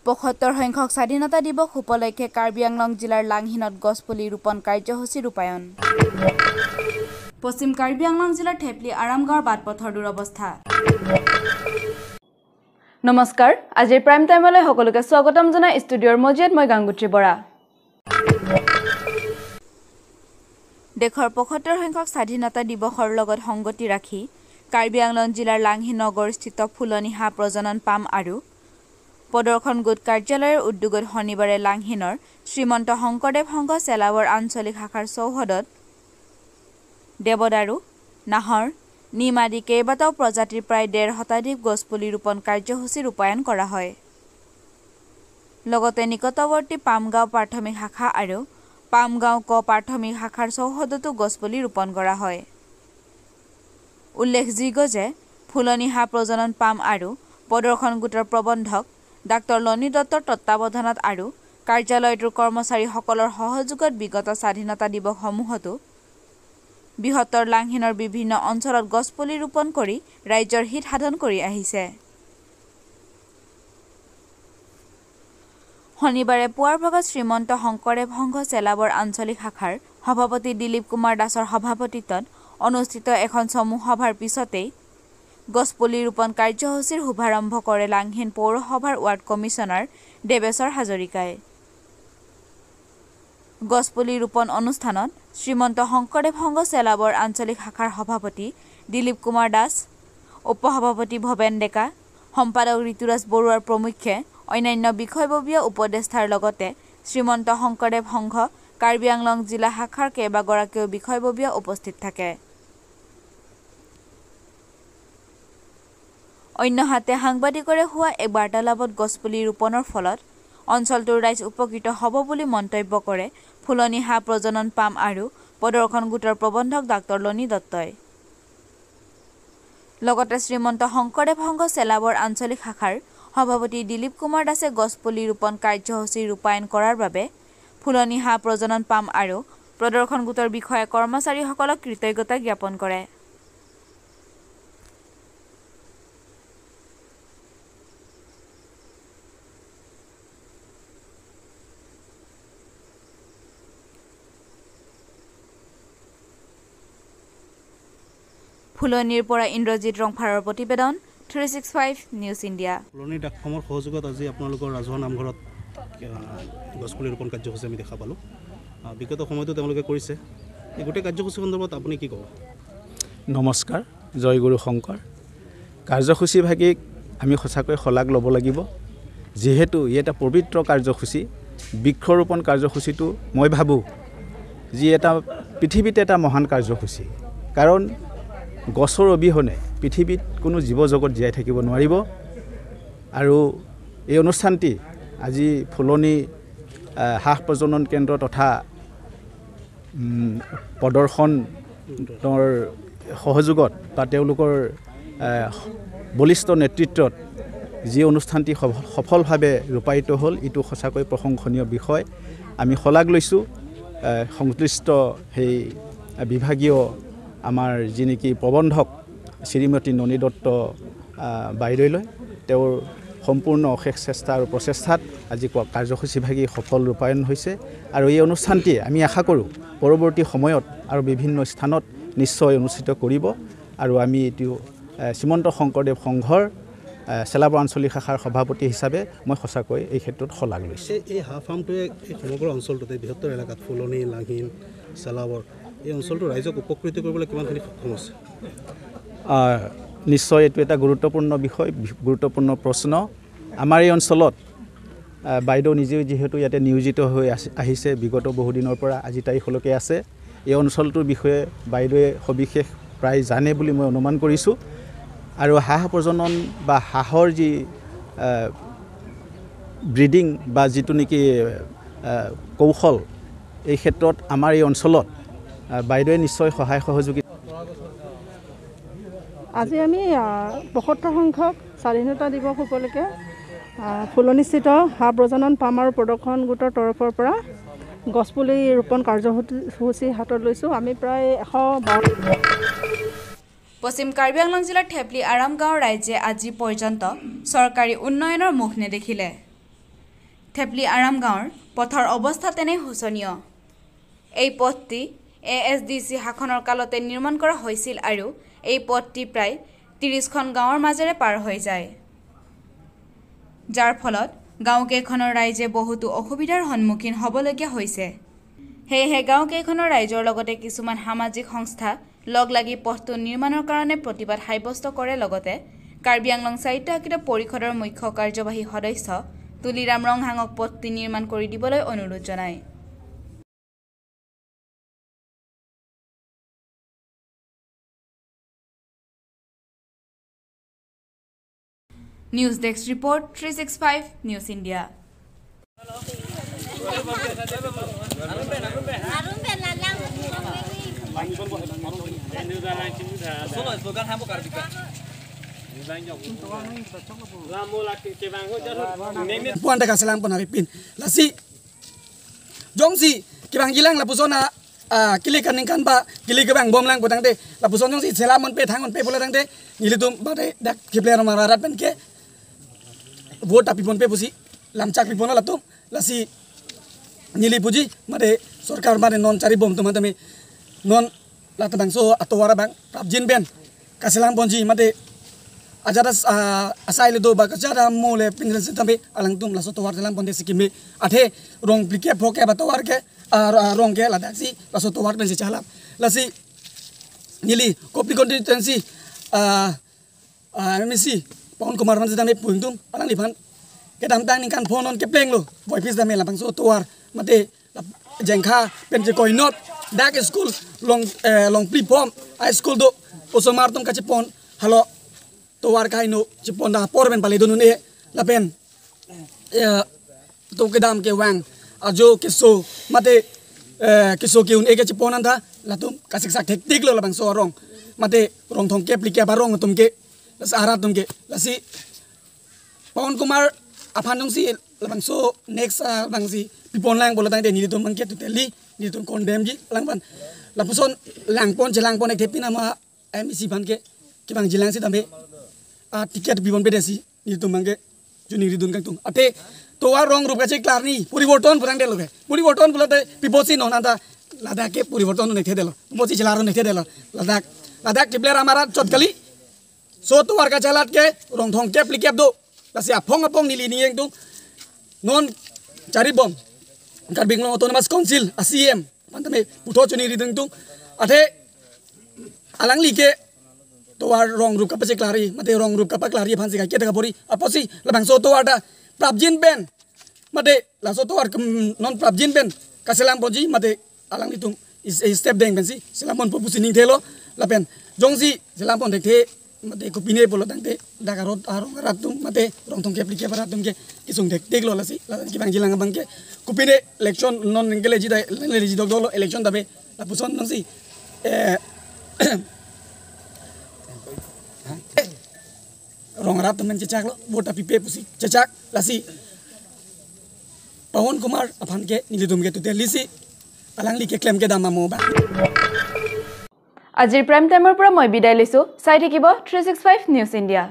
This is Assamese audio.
৭৫ সংখ্যক স্বাধীনতা দিৱস উপলক্ষে কাৰ্বি আংলং জিলাৰ লাংহিনত গছপুলি ৰোপণ কাৰ্যসূচী ৰূপায়ণ। পশ্চিম কাৰ্বি আংলং জিলাৰ থেপলি আৰামগাঁৱৰ বাটপথৰ দুৰৱস্থা। নমস্কাৰ, আজিৰ প্ৰাইম টাইমলৈ সকলোকে স্বাগতম জনাই ষ্টুডিঅ'ৰ মজিয়াত মই গাংগুত্ৰী বৰা। দেশৰ ৭৫ সংখ্যক স্বাধীনতা দিৱসৰ লগত সংগতি ৰাখি কাৰ্বি আংলং জিলাৰ লাংহি নগৰস্থিত ফুলনি হাঁহ প্ৰজনন পাম আৰু প্ৰদৰ্শন গোট কাৰ্যালয়ৰ উদ্যোগত শনিবাৰে লাংহিনৰ শ্ৰীমন্ত শংকৰদেৱ সংঘ চেলাবৰ আঞ্চলিক শাখাৰ চৌহদত দেৱদাৰু, নাহৰ, নিম আদি কেইবাটাও প্ৰজাতিৰ প্ৰায় ১.৫ শতাধিক গছপুলি ৰোপণ কাৰ্যসূচী ৰূপায়ণ কৰা হয়। লগতে নিকটৱৰ্তী পামগাঁও প্ৰাথমিক শাখা আৰু পামগাঁও ক প্ৰাথমিক শাখাৰ চৌহদতো গছপুলি ৰোপণ কৰা হয়। উল্লেখযোগ্য যে ফুলনি হাঁহ প্ৰজনন পাম আৰু প্ৰদৰ্শন গোটৰ প্ৰবন্ধক ডাক্তৰ লনী দত্তৰ তত্বাৱধানত আৰু কাৰ্যালয়টোৰ কৰ্মচাৰীসকলৰ সহযোগত বিগত স্বাধীনতা দিৱসসমূহতো বৃহত্তৰ লাংহিনৰ বিভিন্ন অঞ্চলত গছপুলি ৰোপণ কৰি ৰাইজৰ হিত সাধন কৰি আহিছে। শনিবাৰে পুৱাৰ ভাগত শ্ৰীমন্ত শংকৰদেৱ সংঘ চেলাবৰ আঞ্চলিক শাখাৰ সভাপতি দিলীপ কুমাৰ দাসৰ সভাপতিত্বত অনুষ্ঠিত এখন চমু সভাৰ পিছতেই গছপুলি ৰোপণ কাৰ্যসূচীৰ শুভাৰম্ভ কৰে লাংহিন পৌৰসভাৰ ৱাৰ্ড কমিছনাৰ দেৱেশ্বৰ হাজৰিকাই। গছপুলি ৰোপণ অনুষ্ঠানত শ্ৰীমন্ত শংকৰদেৱ সংঘ চেলাবৰ আঞ্চলিক শাখাৰ সভাপতি দিলীপ কুমাৰ দাস, উপসভাপতি ভৱেন ডেকা, সম্পাদক ঋতুৰাজ বৰুৱাৰ প্ৰমুখ্যে অন্যান্য বিষয়ববীয়া উপদেষ্টাৰ লগতে শ্ৰীমন্ত শংকৰদেৱ সংঘ কাৰ্বি আংলং জিলা শাখাৰ কেইবাগৰাকীও বিষয়ববীয়া উপস্থিত থাকে। অন্যহাতে সাংবাদিকৰে হোৱা এক বাৰ্তালাপত গছপুলি ৰোপণৰ ফলত অঞ্চলটোৰ ৰাইজ উপকৃত হ'ব বুলি মন্তব্য কৰে ফুলনি হাঁহ প্ৰজনন পাম আৰু প্ৰদৰ্শন গোটৰ প্ৰবন্ধক ডাক্তৰ লনী দত্তই। লগতে শ্ৰীমন্ত শংকৰদেৱ সংঘ চেলাবৰ আঞ্চলিক শাখাৰ সভাপতি দিলীপ কুমাৰ দাসে গছপুলি ৰোপণ কাৰ্যসূচী ৰূপায়ণ কৰাৰ বাবে ফুলনি হাঁহ প্ৰজনন পাম আৰু প্ৰদৰ্শন গোটৰ বিষয়া কৰ্মচাৰীসকলক কৃতজ্ঞতা জ্ঞাপন কৰে। ফুলনিৰ পৰা ইন্দ্ৰজিৎ ৰংফাৰৰ প্ৰতিবেদন 365 নিউজ ইণ্ডিয়া। ফুলনি ডাকফাৰ্মৰ সহযোগত আজি আপোনালোকৰ ৰাজহুৱা নামঘৰত গছপুলি ৰোপণ কাৰ্যসূচী আমি দেখা পালোঁ। বিগত সময়তো তেওঁলোকে কৰিছে। এই গোটেই কাৰ্যসূচী সন্দৰ্ভত আপুনি কি ক'ব? নমস্কাৰ, জয় গুৰু শংকৰ। কাৰ্যসূচীভাগিক আমি সঁচাকৈ শলাগ ল'ব লাগিব, যিহেতু ই এটা পবিত্ৰ কাৰ্যসূচী। বৃক্ষৰোপণ কাৰ্যসূচীটো মই ভাবোঁ যি এটা পৃথিৱীত এটা মহান কাৰ্যসূচী, কাৰণ গছৰ অবিহনে পৃথিৱীত কোনো জীৱ জগত জীয়াই থাকিব নোৱাৰিব। আৰু এই অনুষ্ঠানটি আজি ফুলনি হাঁহ প্ৰজনন কেন্দ্ৰ তথা প্ৰদৰ্শনৰ সহযোগত বা তেওঁলোকৰ বলিষ্ঠ নেতৃত্বত যি অনুষ্ঠানটি সফলভাৱে ৰূপায়িত হ'ল, এইটো সঁচাকৈ প্ৰশংসনীয় বিষয়। আমি শলাগ লৈছোঁ সংশ্লিষ্ট সেই বিভাগীয় আমাৰ যি নেকি প্ৰবন্ধক শ্ৰীমতী ননী দত্ত বাইদেউলৈ, তেওঁৰ সম্পূৰ্ণ অশেষ চেষ্টা আৰু প্ৰচেষ্টাত আজি কাৰ্যসূচীভাগী সফল ৰূপায়ণ হৈছে। আৰু এই অনুষ্ঠানটিয়ে আমি আশা কৰোঁ পৰৱৰ্তী সময়ত আৰু বিভিন্ন স্থানত নিশ্চয় অনুষ্ঠিত কৰিব। আৰু আমি এইটো শ্ৰীমন্ত শংকৰদেৱ সংঘৰ চেলাবৰ আঞ্চলিক শাখাৰ সভাপতি হিচাপে মই সঁচাকৈ এই ক্ষেত্ৰত শলাগ লৈছোঁ। এই হাঁহ ফাৰ্মটোৱে এই সমগ্ৰ অঞ্চলটোতে বৃহত্তৰ এলেকাত ফুলনি, লাংহিন, চেলাবৰ এই অঞ্চলটো ৰাইজক উপকৃত কৰিবলৈ কিমানখিনি সক্ষম হৈছে? নিশ্চয় এইটো এটা গুৰুত্বপূৰ্ণ বিষয়, গুৰুত্বপূৰ্ণ প্ৰশ্ন। আমাৰ এই অঞ্চলত বাইদেউ নিজেও যিহেতু ইয়াতে নিয়োজিত হৈ আহিছে বিগত বহুদিনৰ পৰা, আজি তাৰিখলৈকে আছে। এই অঞ্চলটোৰ বিষয়ে বাইদেৱে সবিশেষ প্ৰায় জানে বুলি মই অনুমান কৰিছোঁ। আৰু হাঁহ প্ৰজনন বা হাঁহৰ যি ব্ৰিডিং বা যিটো নেকি কৌশল, এই ক্ষেত্ৰত আমাৰ এই অঞ্চলত বাইদেৱে নিশ্চয় সহায় সহযোগিতা। আজি আমি ৭৫ সংখ্যক স্বাধীনতা দিৱস উপলক্ষে ফুলনিস্থিত হাঁহ প্ৰজনন পাম আৰু প্ৰদৰ্শন গোটৰ তৰফৰ পৰা গছপুলি ৰোপণ কাৰ্যসূচী হাতত লৈছোঁ। আমি প্ৰায় 152 পশ্চিম কাৰ্বি আংলং জিলাৰ থেপলি আৰামগাঁৱৰ ৰাইজে আজি পৰ্যন্ত চৰকাৰী উন্নয়নৰ মুখ নেদেখিলে। থেপলি আৰাম গাঁৱৰ পথৰ অৱস্থা তেনে শোচনীয়। এই পথটি ASDC শাসনৰ কালতে নিৰ্মাণ কৰা হৈছিল আৰু এই পথটি প্ৰায় 30খন গাঁৱৰ মাজেৰে পাৰ হৈ যায়, যাৰ ফলত গাঁওকেইখনৰ ৰাইজে বহুতো অসুবিধাৰ সন্মুখীন হ'বলগীয়া হৈছে। সেয়েহে গাঁওকেইখনৰ ৰাইজৰ লগতে কিছুমান সামাজিক সংস্থা লগ লাগি পথটো নিৰ্মাণৰ কাৰণে প্ৰতিবাদ সাব্যস্ত কৰে। লগতে কাৰ্বি আংলং স্বায়ত্তশাসিত পৰিষদৰ মুখ্য কাৰ্যবাহী সদস্য তুলিৰাম ৰংহাঙক পথটি নিৰ্মাণ কৰি দিবলৈ অনুৰোধ জনায়। News desk report 365 news India. puan daga selang pun hari pin lasi jongsi kibang gilang la pusona kili kaning kan ba kili kibang bom lang potang te la puson jongsi selam mon pe thangon pe bola dang te nilitum ba te dak kibler mararat pen ke vote api pon pe pusi lamchak pi pon la tum lasi nili puji made sarkar made non cari bom tum tame non la tabang so atowara bang prabjin ben kaselang bonji made ajaras asai le do ba kajara mole pinjel se tambe alang tum la so towar dalam ponde sikime athe rong plike phoke ba towar ke rong ke la daksi la so towar ben se chala la si nili copy constituency MSC pon kumar man se tambe puingtum alang li phan ke dam tang ning kan phonon ke pleng lo boy pis dame la bang so towar mate jengkha pen je koi not dak school long pli pom high school do osomar tum kache pon halo towar kai no chiponda porben pale dunun e lapen to kedam ke wang ajo ke so mate ke so ke un e ke chiponan tha latum kasik sak thek tik lo labang so rong mate rong thong ke plike ba rong tum ke sara tum ke lasi Pawan Kumar aphanung si labang so next bang si pipon lang bola tang de ni tum mang ke tu teli ni tum condemn ji lang ban lapuson lang pon jelang pon ek thepina ma MEC ban ke bang jelang si tambe tiket bibon bedesi ni tumange juni ridun kang tung ate to war rong rup kache klar ni puriborton purang de loge puriborton bulate pibosi no nanda ladak ke puriborton no nekhe delo mosi jelaro nekhe delo ladak tipler amara chotkali so to war ka chalat ke rong thong ke plikep do lasi apong ni li ni eng tung non cari bom Karbing Long Autonomous Council ACM pantame puto juni ridun tung ate alang li ke towar rong rup kapase klari mate rong rup kapak klari phansi ka keta kapori aposi labang so towar da prabjin ben mate la so towar non prabjin ben kaselam boji mate alang litum is a step deng bensi selamon popusi ning thelo lapen jongsi selamon dekhe mate kopine bolo dangte dagarot arong ratum mate rong thong ke plike paratum ke kisung dek tek lo lasi ki bang jilang bang ke kopine election non ngele ji dai le ji dog election dabe la puson non si rong rap temen cecak lo bota pipe pusi cecak lasi Pawan Kumar aphan ke nilidum ke tute lisi alang li ke claim ke dama mo ba আজিৰ প্ৰাইম টাইমৰ পৰা মই বিদায় লৈছো চাই থাকিব 365 নিউজ ইণ্ডিয়া।